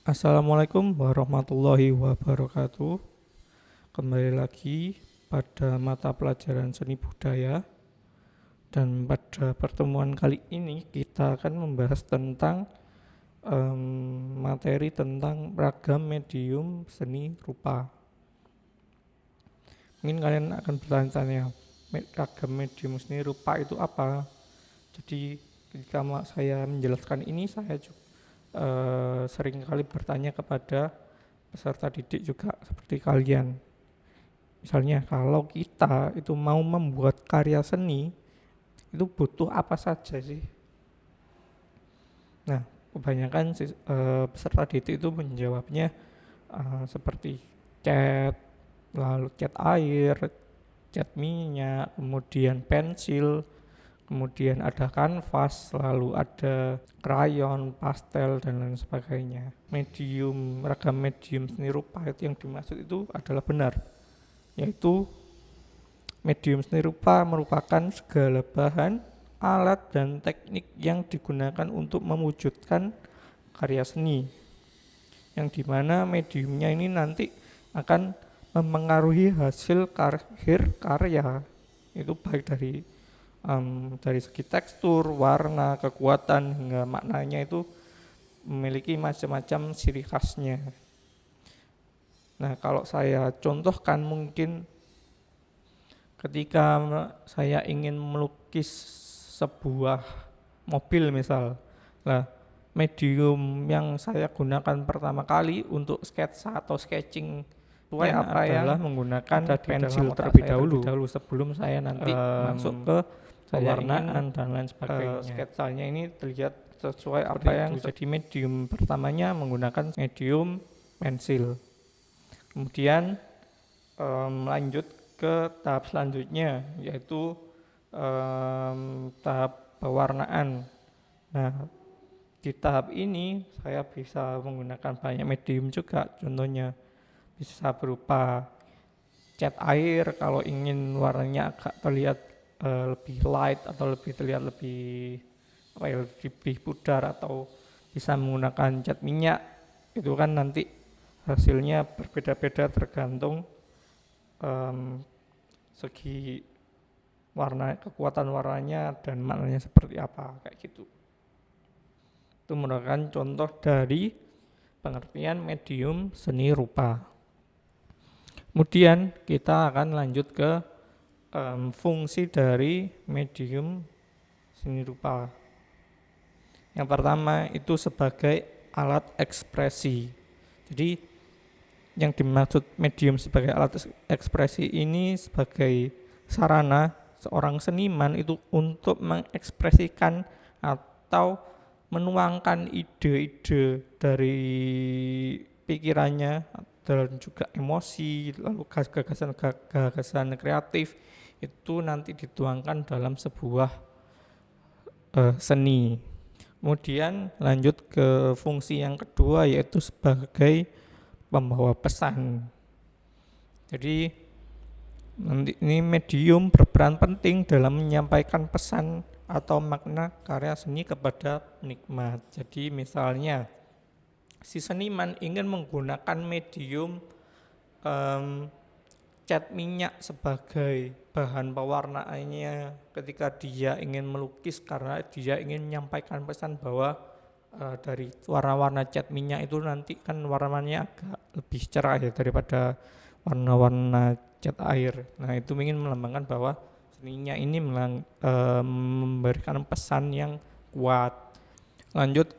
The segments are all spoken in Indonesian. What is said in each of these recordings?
Assalamualaikum warahmatullahi wabarakatuh. Kembali lagi pada mata pelajaran seni budaya, dan pada pertemuan kali ini kita akan membahas tentang materi tentang ragam medium seni rupa. Mungkin kalian akan bertanya-tanya, ragam medium seni rupa itu apa? Jadi ketika saya menjelaskan ini, saya juga sering kali bertanya kepada peserta didik juga seperti kalian. Misalnya kalau kita itu mau membuat karya seni, itu butuh apa saja sih? Nah, kebanyakan peserta didik itu menjawabnya seperti cat, lalu cat air, cat minyak, kemudian pensil, kemudian ada kanvas, lalu ada krayon, pastel, dan lain sebagainya. Ragam medium seni rupa itu yang dimaksud itu adalah benar, yaitu medium seni rupa merupakan segala bahan, alat, dan teknik yang digunakan untuk mewujudkan karya seni, yang dimana mediumnya ini nanti akan mempengaruhi hasil akhir karya, itu baik dari segi tekstur, warna, kekuatan, hingga maknanya itu memiliki macam-macam ciri khasnya. Nah, kalau saya contohkan, mungkin ketika saya ingin melukis sebuah mobil misal, medium yang saya gunakan pertama kali untuk sketsa atau sketching apa adalah menggunakan pensil terlebih dahulu sebelum saya nanti masuk ke pewarnaan dan lain sebagainya. Sketsanya ini terlihat sesuai apa yang jadi medium pertamanya menggunakan medium pensil. Kemudian lanjut ke tahap selanjutnya, yaitu tahap pewarnaan. Nah, di tahap ini saya bisa menggunakan banyak medium juga, contohnya bisa berupa cat air kalau ingin warnanya agak terlihat lebih light atau terlihat lebih pudar, atau bisa menggunakan cat minyak. Itu kan nanti hasilnya berbeda-beda tergantung segi warna, kekuatan warnanya, dan maknanya seperti apa, kayak gitu. Itu merupakan contoh dari pengertian medium seni rupa. Kemudian kita akan lanjut ke fungsi dari medium seni rupa. Yang pertama itu sebagai alat ekspresi. Jadi yang dimaksud medium sebagai alat ekspresi ini sebagai sarana seorang seniman itu untuk mengekspresikan atau menuangkan ide-ide dari pikirannya dan juga emosi, lalu gagasan kreatif itu nanti dituangkan dalam sebuah seni. Kemudian lanjut ke fungsi yang kedua, yaitu sebagai pembawa pesan. Jadi nanti ini medium berperan penting dalam menyampaikan pesan atau makna karya seni kepada penikmat. Jadi misalnya si seniman ingin menggunakan medium cat minyak sebagai bahan pewarnaannya ketika dia ingin melukis, karena dia ingin menyampaikan pesan bahwa dari warna-warna cat minyak itu nanti kan warnanya agak lebih cerah ya daripada warna-warna cat air. Nah, itu ingin melambangkan bahwa seninya ini memberikan pesan yang kuat. Lanjut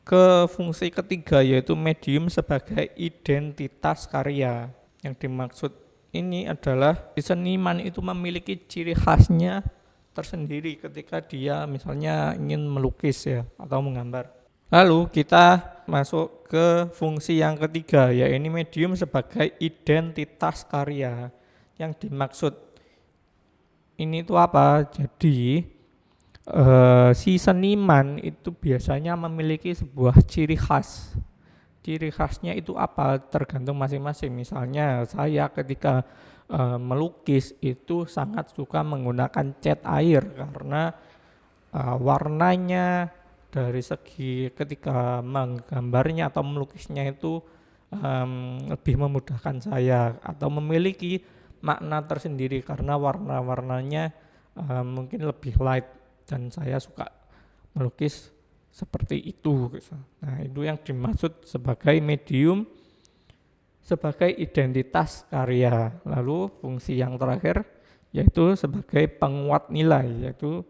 ke fungsi ketiga, yaitu medium sebagai identitas karya. Yang dimaksud ini adalah seniman itu memiliki ciri khasnya tersendiri ketika dia misalnya ingin melukis ya atau menggambar. Lalu kita masuk ke fungsi yang ketiga, yaitu medium sebagai identitas karya. Yang dimaksud ini itu apa? Jadi si seniman itu biasanya memiliki sebuah ciri khas. Ciri khasnya itu apa? Tergantung masing-masing. Misalnya saya ketika melukis itu sangat suka menggunakan cat air karena warnanya dari segi ketika menggambarnya atau melukisnya itu lebih memudahkan saya atau memiliki makna tersendiri karena warna-warnanya mungkin lebih light dan saya suka melukis seperti itu gitu. Nah, itu yang dimaksud sebagai medium sebagai identitas karya. Lalu fungsi yang terakhir yaitu sebagai penguat nilai, yaitu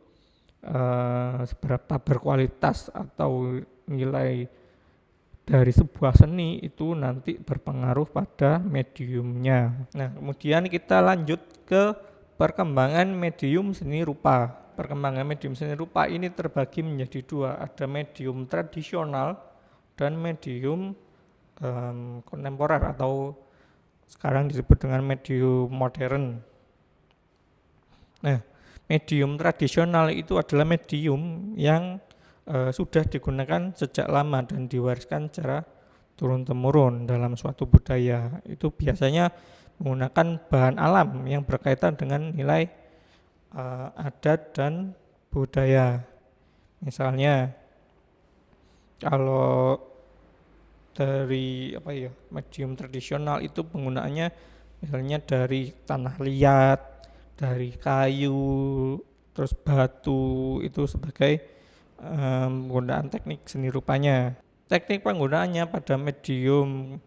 seberapa berkualitas atau nilai dari sebuah seni itu nanti berpengaruh pada mediumnya. Nah, kemudian kita lanjut ke perkembangan medium seni rupa. Perkembangan medium seni rupa ini terbagi menjadi dua, ada medium tradisional dan medium kontemporer atau sekarang disebut dengan medium modern. Nah, medium tradisional itu adalah medium yang sudah digunakan sejak lama dan diwariskan secara turun-temurun dalam suatu budaya. Itu biasanya menggunakan bahan alam yang berkaitan dengan nilai adat dan budaya. Misalnya kalau dari medium tradisional itu penggunaannya misalnya dari tanah liat, dari kayu, terus batu, itu sebagai penggunaan teknik seni rupanya. Teknik penggunaannya pada medium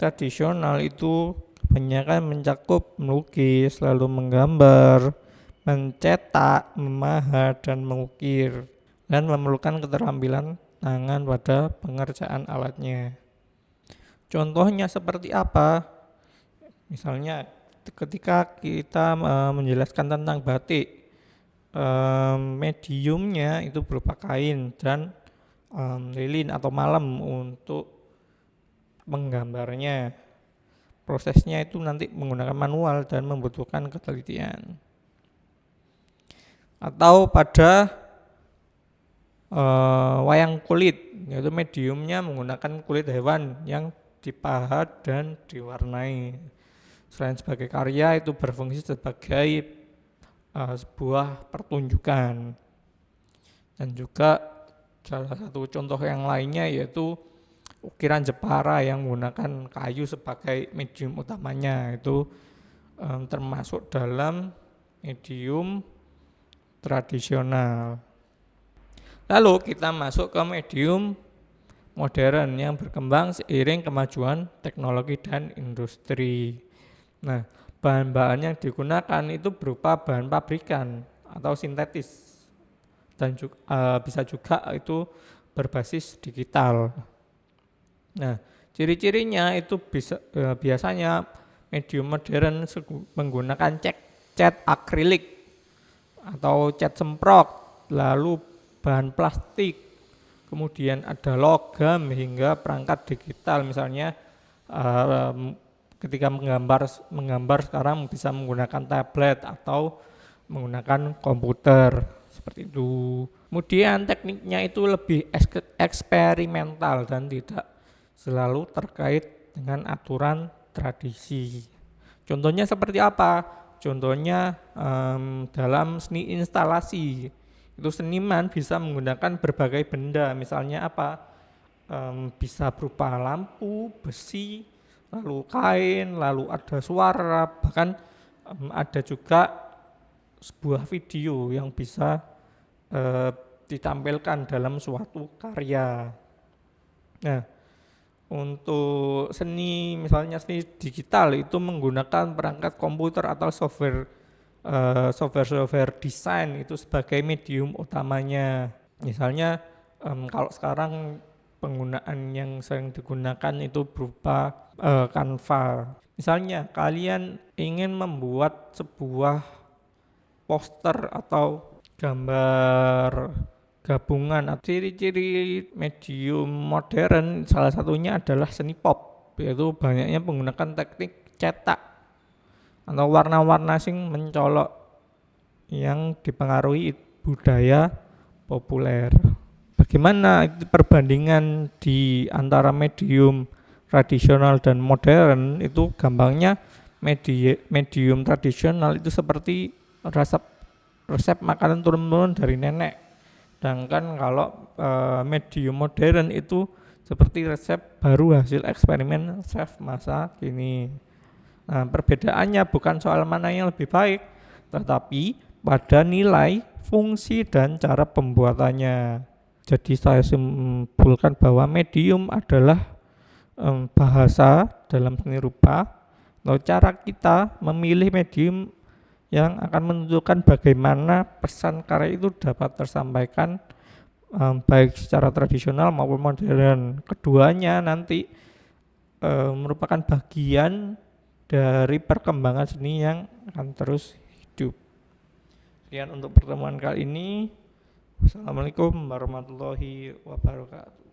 tradisional itu kebanyakan mencakup melukis, lalu menggambar, mencetak, memahat, dan mengukir, dan memerlukan keterampilan tangan pada pengerjaan alatnya. Contohnya seperti apa? Misalnya ketika kita menjelaskan tentang batik, mediumnya itu berupa kain dan lilin atau malem untuk menggambarnya. Prosesnya itu nanti menggunakan manual dan membutuhkan ketelitian. Atau pada wayang kulit, yaitu mediumnya menggunakan kulit hewan yang dipahat dan diwarnai. Selain sebagai karya, itu berfungsi sebagai sebuah pertunjukan. Dan juga salah satu contoh yang lainnya yaitu ukiran Jepara yang menggunakan kayu sebagai medium utamanya, itu termasuk dalam medium tradisional. Lalu kita masuk ke medium modern yang berkembang seiring kemajuan teknologi dan industri. Nah, bahan-bahan yang digunakan itu berupa bahan pabrikan atau sintetis dan bisa juga itu berbasis digital. Nah, ciri-cirinya itu biasanya medium modern menggunakan cat akrilik atau cat semprot, lalu bahan plastik, kemudian ada logam hingga perangkat digital. Misalnya ketika menggambar sekarang bisa menggunakan tablet atau menggunakan komputer seperti itu. Kemudian tekniknya itu lebih eksperimental dan tidak selalu terkait dengan aturan tradisi. Contohnya seperti apa? Contohnya dalam seni instalasi, itu seniman bisa menggunakan berbagai benda, misalnya apa? Bisa berupa lampu, besi, lalu kain, lalu ada suara, bahkan ada juga sebuah video yang bisa ditampilkan dalam suatu karya. Nah, untuk seni, misalnya seni digital itu menggunakan perangkat komputer atau software desain itu sebagai medium utamanya. Misalnya kalau sekarang penggunaan yang sering digunakan itu berupa Canva. Misalnya kalian ingin membuat sebuah poster atau gambar gabungan. Ciri-ciri medium modern salah satunya adalah seni pop, yaitu banyaknya menggunakan teknik cetak atau warna-warna sing mencolok yang dipengaruhi budaya populer. Bagaimana perbandingan di antara medium tradisional dan modern? Itu gampangnya medium tradisional itu seperti resep makanan turun-temurun dari nenek. Sedangkan kalau medium modern itu seperti resep baru hasil eksperimen chef masa kini. Nah, perbedaannya bukan soal mana yang lebih baik, tetapi pada nilai, fungsi, dan cara pembuatannya. Jadi saya simpulkan bahwa medium adalah bahasa dalam seni rupa, atau cara kita memilih medium yang akan menentukan bagaimana pesan karya itu dapat tersampaikan baik secara tradisional maupun modern. Keduanya nanti merupakan bagian dari perkembangan seni yang akan terus hidup. Sekian untuk pertemuan kali ini. Wassalamualaikum warahmatullahi wabarakatuh.